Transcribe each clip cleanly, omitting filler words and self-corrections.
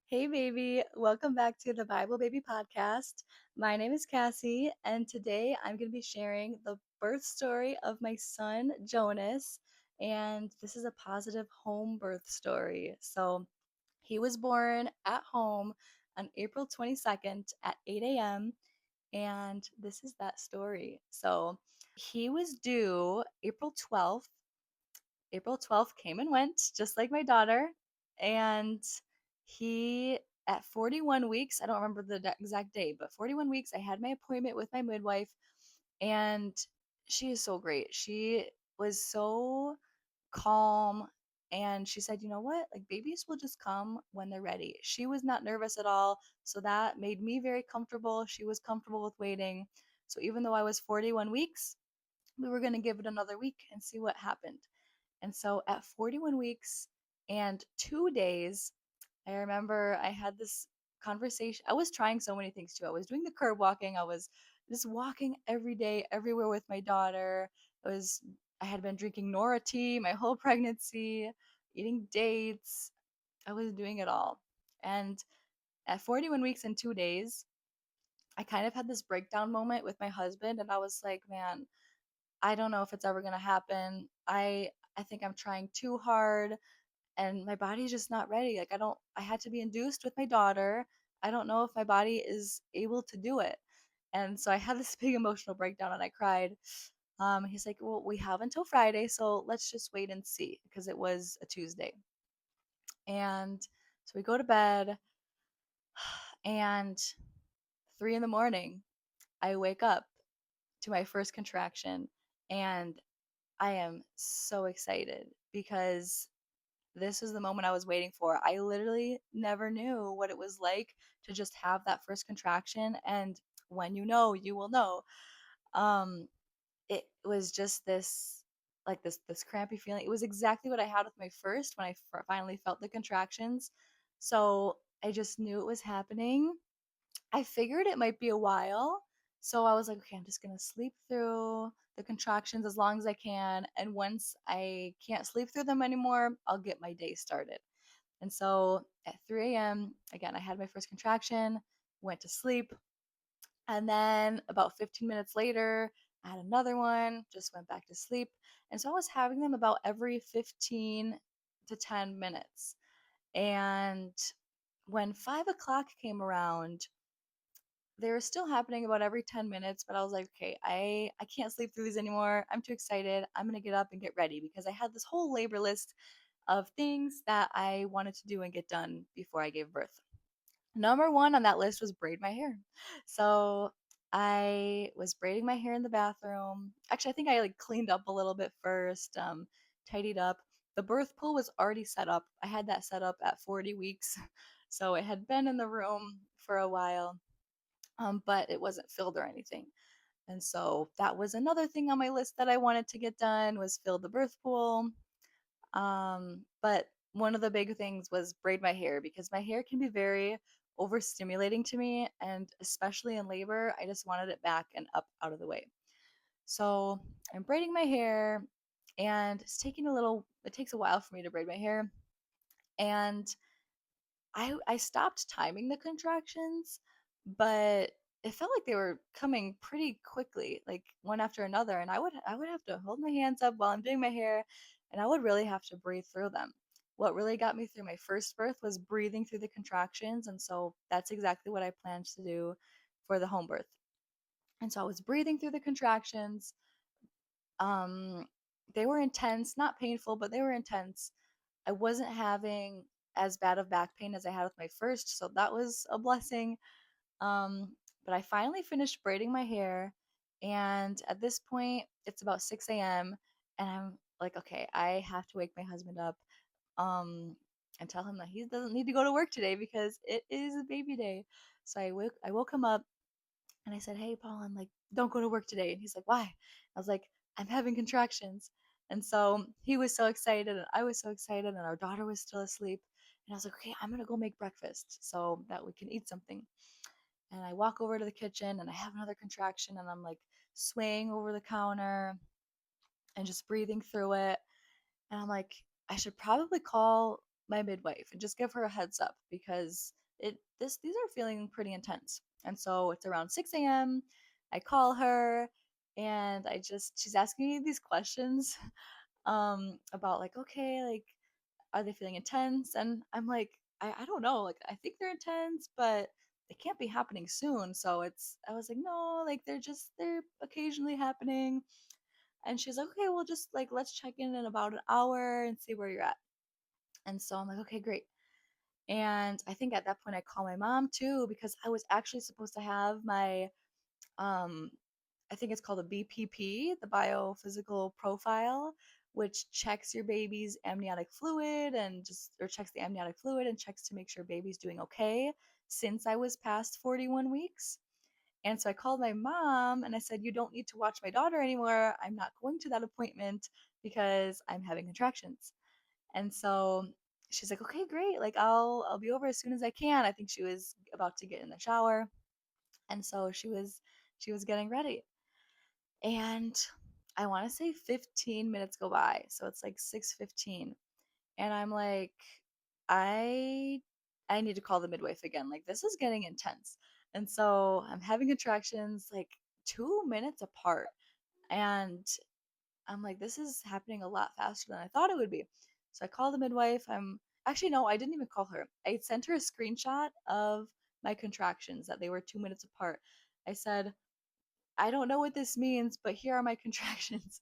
Hey, baby. Welcome back to the Bible Baby podcast. My name is Cassie, and today I'm going to be sharing the birth story of my son, Jonas. And this is a positive home birth story. So, he was born at home on April 22nd at 8 a.m. And this is that story. So, he was due April 12th. April 12th came and went, just like my daughter. And he, at 41 weeks, I don't remember the exact date, but 41 weeks, I had my appointment with my midwife, and she is so great. She was so calm. And she said, you know what? Like, babies will just come when they're ready. She was not nervous at all. So that made me very comfortable. She was comfortable with waiting. So even though I was 41 weeks, we were going to give it another week and see what happened. And so at 41 weeks and 2 days, I remember I had this conversation. I was trying so many things too. I was doing the curb walking. I was just walking every day, everywhere with my daughter. I had been drinking Nora tea my whole pregnancy, eating dates. I was doing it all. And at 41 weeks and 2 days, I kind of had this breakdown moment with my husband, and I was like, man, I don't know if it's ever gonna happen. I think I'm trying too hard and my body's just not ready. Like I had to be induced with my daughter. I don't know if my body is able to do it. And so I had this big emotional breakdown and I cried. He's like, well, we have until Friday, so let's just wait and see because it was a Tuesday. And so we go to bed and 3 in the morning, I wake up to my first contraction and I am so excited because this is the moment I was waiting for. I literally never knew what it was like to just have that first contraction. And when you know, you will know. Um, it was just this crampy feeling. It was exactly what I had with my first when I finally felt the contractions. So I just knew it was happening. I figured it might be a while. So I was like, okay, I'm just gonna sleep through the contractions as long as I can. And once I can't sleep through them anymore, I'll get my day started. And so at 3 a.m., again, I had my first contraction, went to sleep. And then about 15 minutes later, I had another one, just went back to sleep. And so I was having them about every 15 to 10 minutes. And when 5 o'clock came around, they were still happening about every 10 minutes, but I was like, okay, I can't sleep through these anymore. I'm too excited. I'm going to get up and get ready because I had this whole labor list of things that I wanted to do and get done before I gave birth. Number one on that list was braid my hair. So I was braiding my hair in the bathroom. Actually, I think I like cleaned up a little bit first, tidied up. The birth pool was already set up. I had that set up at 40 weeks. So it had been in the room for a while, but it wasn't filled or anything. And so that was another thing on my list that I wanted to get done was fill the birth pool. But one of the big things was braid my hair because my hair can be very overstimulating to me, and especially in labor, I just wanted it back and up out of the way. So I'm braiding my hair, and it takes a while for me to braid my hair. And I stopped timing the contractions, but it felt like they were coming pretty quickly, like one after another. And I would have to hold my hands up while I'm doing my hair, and I would really have to breathe through them. What really got me through my first birth was breathing through the contractions, and so that's exactly what I planned to do for the home birth. And so I was breathing through the contractions. Um, they were intense, not painful, but they were intense. I wasn't having as bad of back pain as I had with my first, so that was a blessing. Um, but I finally finished braiding my hair, and at this point, it's about 6 a.m., and I'm like, okay, I have to wake my husband up, um, and tell him that he doesn't need to go to work today because it is a baby day. So I woke him up and I said, "Hey, Paul, I'm like, don't go to work today." And he's like, "Why?" I was like, "I'm having contractions." And so he was so excited, and I was so excited, and our daughter was still asleep. And I was like, "Okay, I'm gonna go make breakfast so that we can eat something." And I walk over to the kitchen, and I have another contraction, and I'm like swaying over the counter and just breathing through it. And I'm like, I should probably call. my midwife and just give her a heads up because these are feeling pretty intense. And so it's around 6 a.m. I call her and she's asking me these questions about like, okay, like, are they feeling intense? And I'm like, I don't know. Like, I think they're intense, but they can't be happening soon. So I was like, no, like they're occasionally happening. And she's like, okay, well, just like, let's check in about an hour and see where you're at. And so I'm like, okay, great. And I think at that point I call my mom too because I was actually supposed to have my um I think it's called a BPP, the biophysical profile, which checks your baby's amniotic fluid and just or checks the amniotic fluid and checks to make sure baby's doing okay since I was past 41 weeks. And so I called my mom and I said, "You don't need to watch my daughter anymore. I'm not going to that appointment because I'm having contractions." And so she's like, "Okay, great. Like I'll be over as soon as I can." I think she was about to get in the shower. And so she was getting ready. And I want to say 15 minutes go by. So it's like 6:15. And I'm like, I I need to call the midwife again. Like this is getting intense. And so I'm having contractions like 2 minutes apart. And I'm like, this is happening a lot faster than I thought it would be. So I called the midwife. I'm actually, no, I didn't even call her. I sent her a screenshot of my contractions that they were 2 minutes apart. I said, I don't know what this means, but here are my contractions.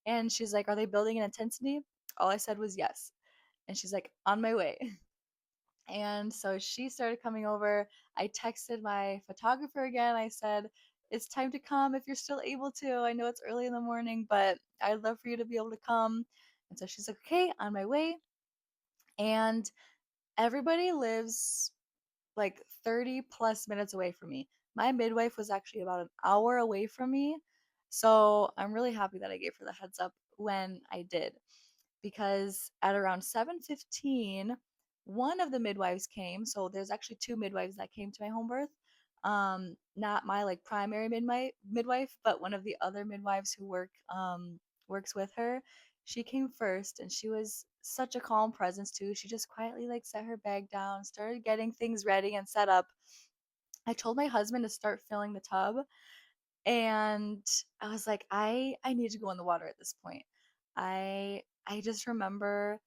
And she's like, are they building in intensity? All I said was yes. And she's like, on my way. And so she started coming over. I texted my photographer again. I said, it's time to come if you're still able to. I know it's early in the morning, but I'd love for you to be able to come. And so she's like, okay, on my way. And everybody lives like 30 plus minutes away from me. My midwife was actually about an hour away from me. So I'm really happy that I gave her the heads up when I did because at around 7:15 one of the midwives came. So there's actually two midwives that came to my home birth. Not my like primary midwife, but one of the other midwives who works with her. She came first and she was such a calm presence too. She just quietly like set her bag down, started getting things ready and set up. I told my husband to start filling the tub and I was like, I need to go in the water at this point. I just remember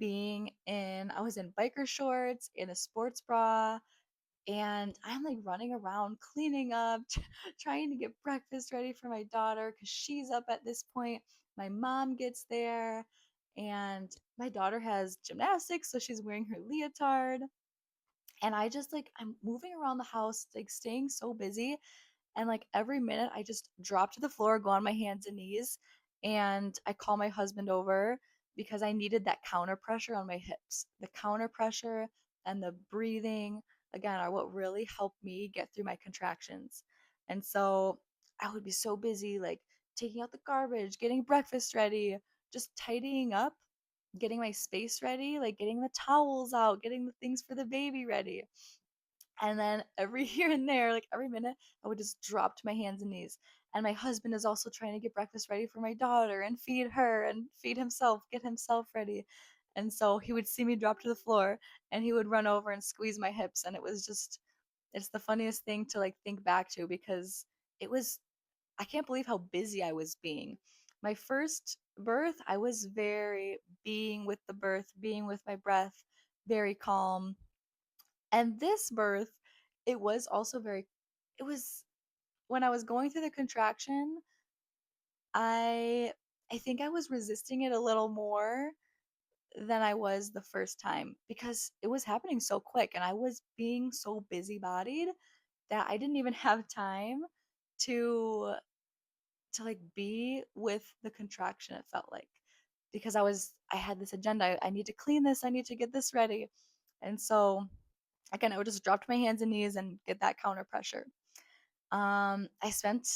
I was in biker shorts, in a sports bra, and I'm like running around cleaning up, trying to get breakfast ready for my daughter because she's up at this point. My mom gets there, and my daughter has gymnastics, so she's wearing her leotard. And I just like, I'm moving around the house, like staying so busy and like every minute I just drop to the floor, go on my hands and knees, and I call my husband over because I needed that counter pressure on my hips. The counter pressure and the breathing, again, are what really helped me get through my contractions. And so I would be so busy, like taking out the garbage, getting breakfast ready, just tidying up, getting my space ready, like getting the towels out, getting the things for the baby ready. And then every here and there, like every minute, I would just drop to my hands and knees. And my husband is also trying to get breakfast ready for my daughter and feed her and feed himself, get himself ready. And so he would see me drop to the floor and he would run over and squeeze my hips. And it's the funniest thing to like think back to because it was, I can't believe how busy I was being. My first birth, I was very being with the birth, being with my breath, very calm. And this birth, it was also very it was when I was going through the contraction, I I think I was resisting it a little more than I was the first time because it was happening so quick and I was being so busy-bodied that I didn't even have time to like be with the contraction, it felt like. Because I had this agenda. I need to clean this, I need to get this ready. And so again, I would just drop to my hands and knees and get that counter pressure. I spent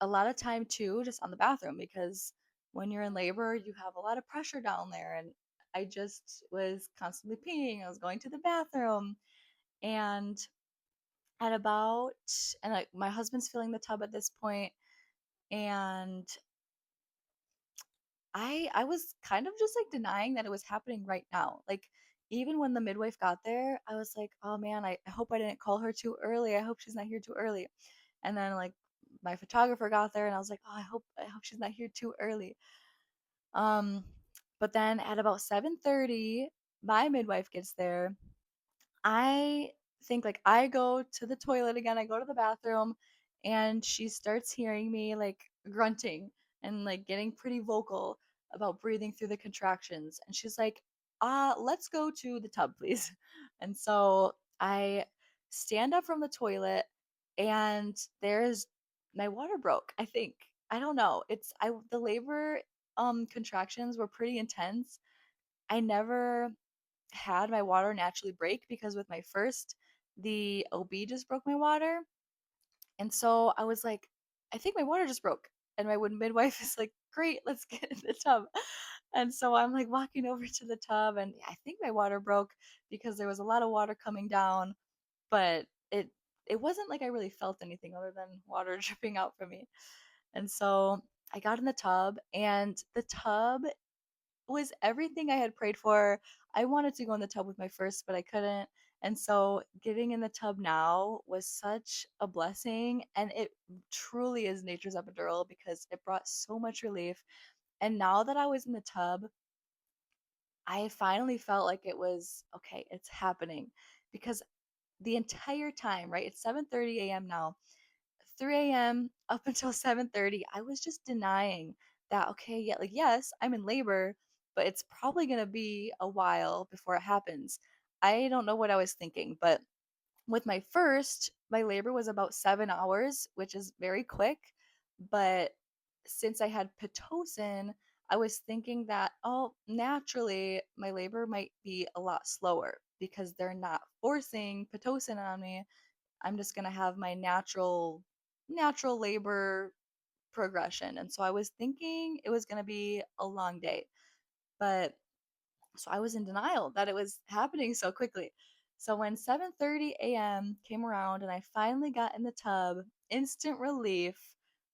a lot of time too just on the bathroom because when you're in labor, you have a lot of pressure down there. And I just was constantly peeing. I was going to the bathroom. And at about, my husband's filling the tub at this point, and I was kind of just like denying that it was happening right now. Like even when the midwife got there, I was like, "Oh man, I hope I didn't call her too early. I hope she's not here too early." And then like my photographer got there and I was like, "Oh, I hope she's not here too early." Um, but then at about 7:30, my midwife gets there. I think like I go to the toilet again, I go to the bathroom, and she starts hearing me like grunting and like getting pretty vocal about breathing through the contractions. And she's like, let's go to the tub, please." And so I stand up from the toilet and there's my water broke, I think. I don't know. The labor contractions were pretty intense. I never had my water naturally break because with my first, the OB just broke my water. And so I was like, I think my water just broke. And my midwife is like, great, let's get in the tub. And so I'm like walking over to the tub, and I think my water broke because there was a lot of water coming down, but it wasn't like I really felt anything other than water dripping out from me. And so I got in the tub, and the tub was everything I had prayed for. I wanted to go in the tub with my first, but I couldn't. And so getting in the tub now was such a blessing. And it truly is nature's epidural because it brought so much relief. And now that I was in the tub, I finally felt like it was okay, it's happening. Because the entire time, right? It's 7:30 a.m. now. 3 a.m. up until 7:30, I was just denying that, okay, yeah, like, yes, I'm in labor, but it's probably going to be a while before it happens. I don't know what I was thinking, but with my first, my labor was about 7 hours, which is very quick. But since I had Pitocin, I was thinking that, oh, naturally, my labor might be a lot slower because they're not forcing Pitocin on me. I'm just gonna have my natural labor progression. And so I was thinking it was gonna be a long day. But so I was in denial that it was happening so quickly. So when 7:30 a.m. came around and I finally got in the tub, instant relief.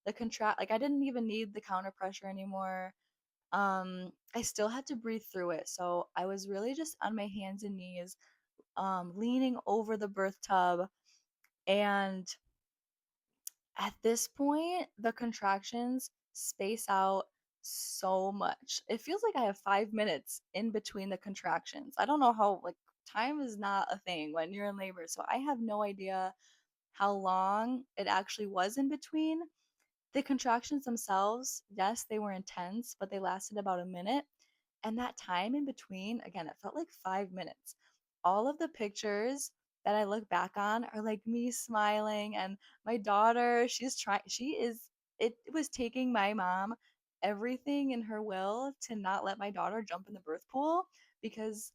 The contract like I didn't even need the counter pressure anymore. I still had to breathe through it. So I was really just on my hands and knees, leaning over the birth tub. And at this point, the contractions space out so much. It feels like I have 5 minutes in between the contractions. I don't know how, like, time is not a thing when you're in labor. So I have no idea how long it actually was in between. The contractions themselves, yes, they were intense, but they lasted about a minute. And that time in between, again, it felt like 5 minutes. All of the pictures that I look back on are like me smiling, and my daughter, it was taking my mom everything in her will to not let my daughter jump in the birth pool because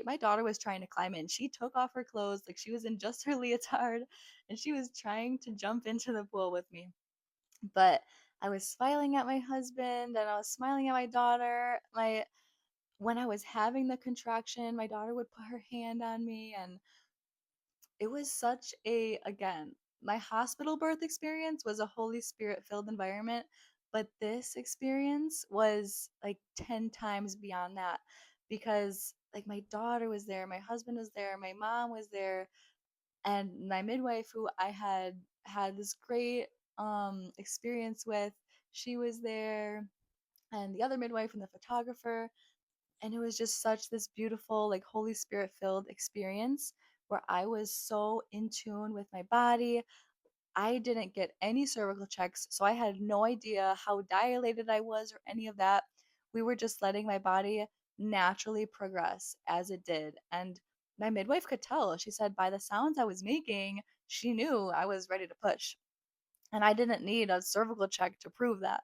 my daughter was trying to climb in. She took off her clothes, like she was in just her leotard, and she was trying to jump into the pool with me. But I was smiling at my husband and I was smiling at my daughter. My When I was having the contraction, my daughter would put her hand on me, and it was such a again, my hospital birth experience was a Holy Spirit filled environment, but this experience was like 10 times beyond that because like my daughter was there, my husband was there, my mom was there, and my midwife who I had this great experience with, she was there, and the other midwife and the photographer. And it was just such this beautiful, like Holy Spirit filled experience where I was so in tune with my body. I didn't get any cervical checks, so I had no idea how dilated I was or any of that. We were just letting my body naturally progress as it did. And my midwife could tell. She said by the sounds I was making, she knew I was ready to push. And I didn't need a cervical check to prove that.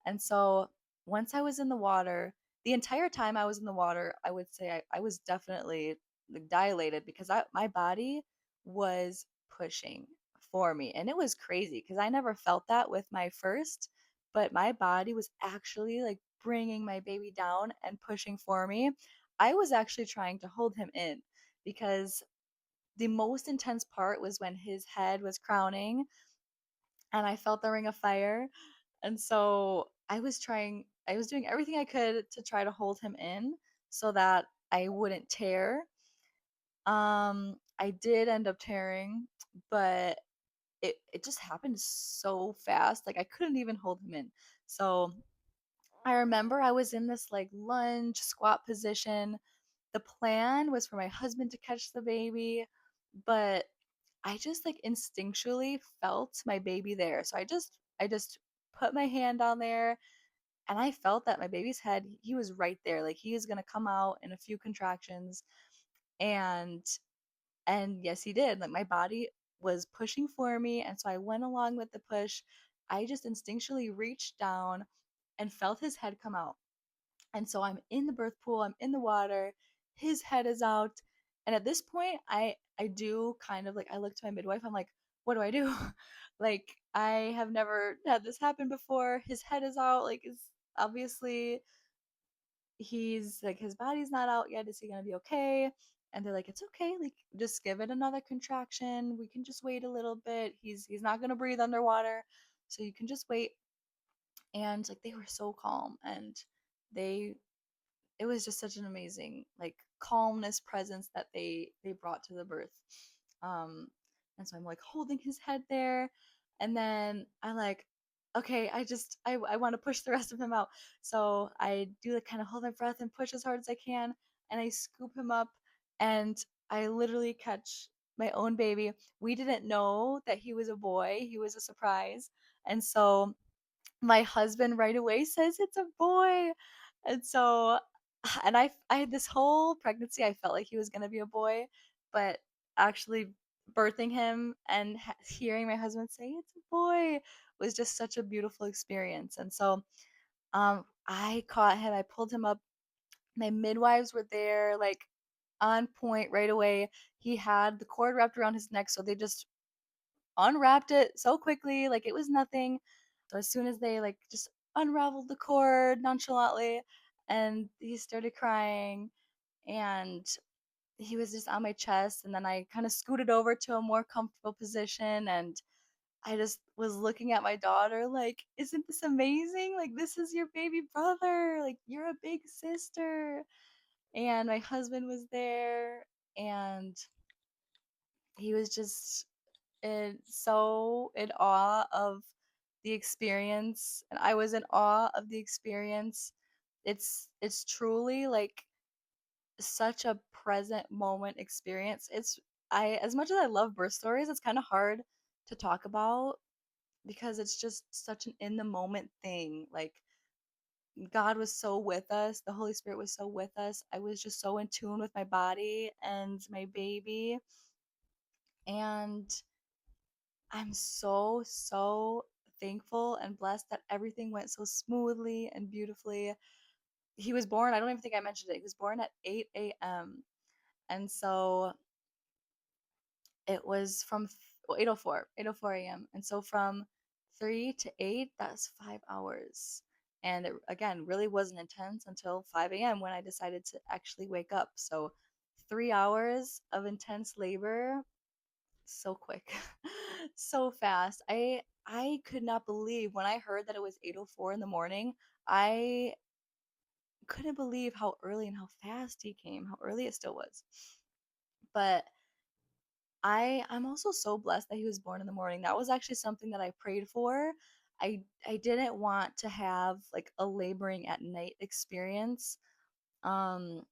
And so once I was in the water, the entire time I was in the water, I would say I was definitely like, dilated because my body was pushing for me. And it was crazy because I never felt that with my first, but my body was actually like bringing my baby down and pushing for me. I was actually trying to hold him in because the most intense part was when his head was crowning and I felt the ring of fire. And so I was doing everything I could to try to hold him in so that I wouldn't tear. I did end up tearing, but it just happened so fast. Like I couldn't even hold him in. So I remember I was in this like lunge squat position. The plan was for my husband to catch the baby, but I just like instinctually felt my baby there. So I just put my hand on there and I felt that my baby's head, he was right there. Like he is going to come out in a few contractions. And yes, he did. Like my body was pushing for me, and so I went along with the push. I just instinctually reached down and felt his head come out. And so I'm in the birth pool, I'm in the water, his head is out. And at this point, I do kind of like I look to my midwife, I'm like, what do I do? Like I have never had this happen before. His head is out, like it's obviously he's like his body's not out yet. Is he gonna be okay? And they're like, it's okay. Like just give it another contraction. We can just wait a little bit. He's not gonna breathe underwater, so you can just wait. And like they were so calm, and they it was just such an amazing like calmness presence that they brought to the birth. um and so I'm like holding his head there, and then I like, okay, I want to push the rest of him out, so I do the kind of hold my breath and push as hard as I can, and I scoop him up, and I literally catch my own baby. We didn't know that he was a boy, he was a surprise. And so my husband right away says it's a boy. And so and I had this whole pregnancy I felt like he was going to be a boy, but actually birthing him and hearing my husband say it's a boy was just such a beautiful experience. And so I caught him, I pulled him up. My midwives were there like on point right away. He had the cord wrapped around his neck, so they just unwrapped it so quickly, like it was nothing. So as soon as they like just unraveled the cord nonchalantly, and he started crying, and he was just on my chest, and then I kind of scooted over to a more comfortable position, and I just was looking at my daughter like, isn't this amazing? Like this is your baby brother. Like you're a big sister. And my husband was there, and he was just so in awe of the experience, and I was in awe of the experience. It's truly like such a present moment experience. It's I as much as I love birth stories, it's kind of hard to talk about because it's just such an in the moment thing. Like God was so with us, the Holy Spirit was so with us. I was just so in tune with my body and my baby, and I'm so, so thankful and blessed that everything went so smoothly and beautifully. He was born, I don't even think I mentioned it. He was born at 8 a.m. And so it was from 8:04 a.m. And so from 3 to 8, that's 5 hours. And it, again, really wasn't intense until 5 a.m. when I decided to actually wake up. So 3 hours of intense labor so quick. So fast. I could not believe when I heard that it was 8:04 in the morning. I couldn't believe how early and how fast he came, how early it still was. But I'm also so blessed that he was born in the morning. That was actually something that I prayed for. I didn't want to have like a laboring at night experience. Um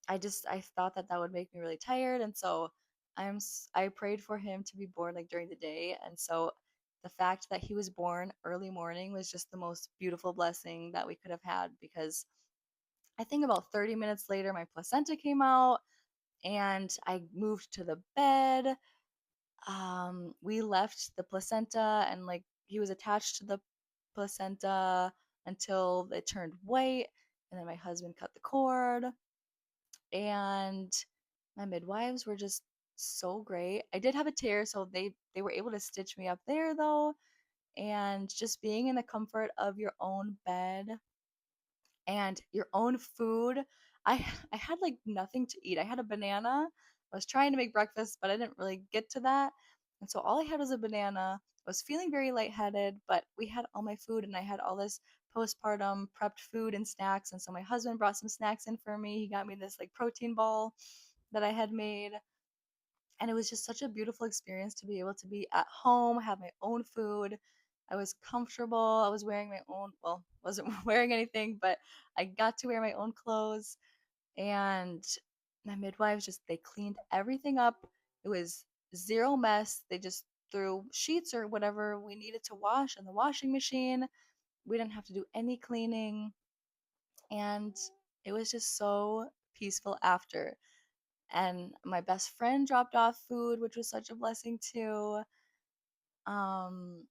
I thought that that would make me really tired, and so I prayed for him to be born like during the day. And so the fact that he was born early morning was just the most beautiful blessing that we could have had, because I think about 30 minutes later my placenta came out, and I moved to the bed. We left the placenta, and like he was attached to the placenta until it turned white, and then my husband cut the cord, and my midwives were just so great. I did have a tear, so they were able to stitch me up there though, and just being in the comfort of your own bed and your own food. I had like nothing to eat. I had a banana. I was trying to make breakfast, but I didn't really get to that. And so all I had was a banana. I was feeling very lightheaded, but we had all my food, and I had all this postpartum prepped food and snacks. And so my husband brought some snacks in for me. He got me this like protein ball that I had made. And it was just such a beautiful experience to be able to be at home, have my own food. I was comfortable. I was wearing my own, well, wasn't wearing anything, but I got to wear my own clothes. And my midwives just, they cleaned everything up. It was zero mess. They just threw sheets or whatever we needed to wash in the washing machine. We didn't have to do any cleaning. And it was just so peaceful after. And my best friend dropped off food, which was such a blessing too. Um,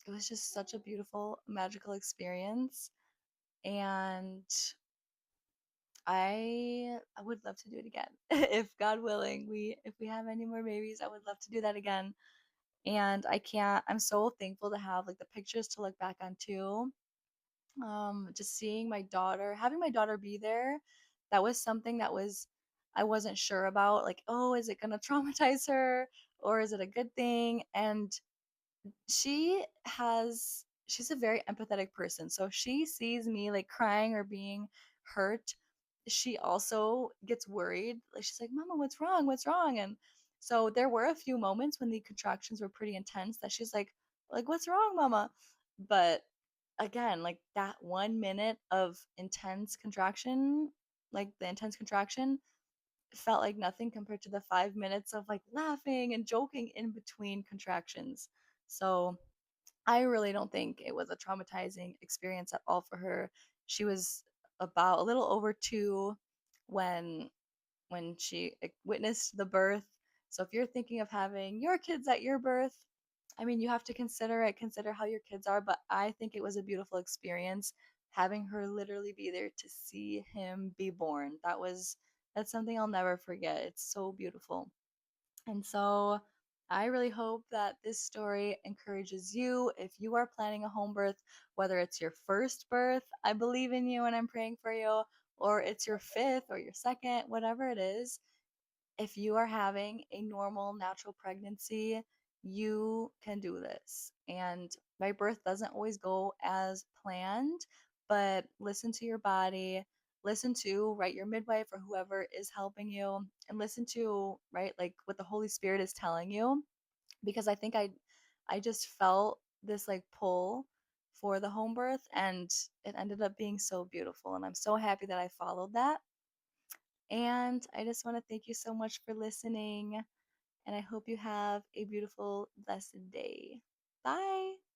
it was just such a beautiful, magical experience, and I would love to do it again. If God willing, if we have any more babies, I would love to do that again. And I can't, I'm so thankful to have like the pictures to look back on too. Just seeing my daughter, having my daughter be there, that was something that was I wasn't sure about. Like, oh, is it gonna traumatize her or is it a good thing? And she's a very empathetic person. So if she sees me like crying or being hurt, she also gets worried. Like she's like, "Mama, what's wrong? What's wrong?" And so there were a few moments when the contractions were pretty intense that she's like, "What's wrong, Mama?" But again, like that 1 minute of intense contraction, like the intense contraction felt like nothing compared to the 5 minutes of like laughing and joking in between contractions. So I really don't think it was a traumatizing experience at all for her. She was about a little over 2 when she witnessed the birth. So if you're thinking of having your kids at your birth, I mean, you have to consider it, consider how your kids are, but I think it was a beautiful experience having her literally be there to see him be born. That's something I'll never forget. It's so beautiful. And so I really hope that this story encourages you if you are planning a home birth, whether it's your first birth, I believe in you and I'm praying for you, or it's your fifth or your second, whatever it is. If you are having a normal, natural pregnancy, you can do this. And my birth doesn't always go as planned, but listen to your body, listen to, right, your midwife or whoever is helping you, and listen to, right, like what the Holy Spirit is telling you. Because I just felt this like pull for the home birth and it ended up being so beautiful. And I'm so happy that I followed that. And I just want to thank you so much for listening. And I hope you have a beautiful, blessed day. Bye.